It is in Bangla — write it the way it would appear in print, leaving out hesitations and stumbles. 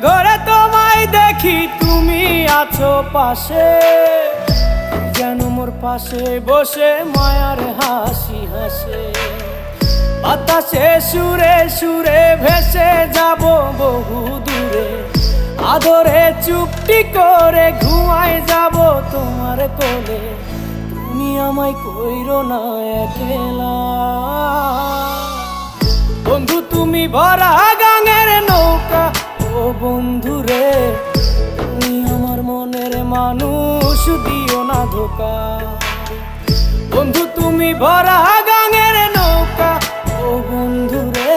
ঘরে তোমায় দেখি তুমি আছো পাশে, যেন মোর পাশে বসে মায়ার হাসি হাসে। বাতাসে সুরে সুরে ভেসে যাব বহু দূরে, আদরে চুপটি করে ঘুমায় যাব তোমার কোলে। তুমি আমায় কইরো না একলা বন্ধু, তুমি ভরা গাঙের নৌকা। ও বন্ধু রে, তুমি আমার মনের মানুষ, দিও না ধোকা। বন্ধু তুমি ভরা গাঙের নৌকা, ও বন্ধু রে।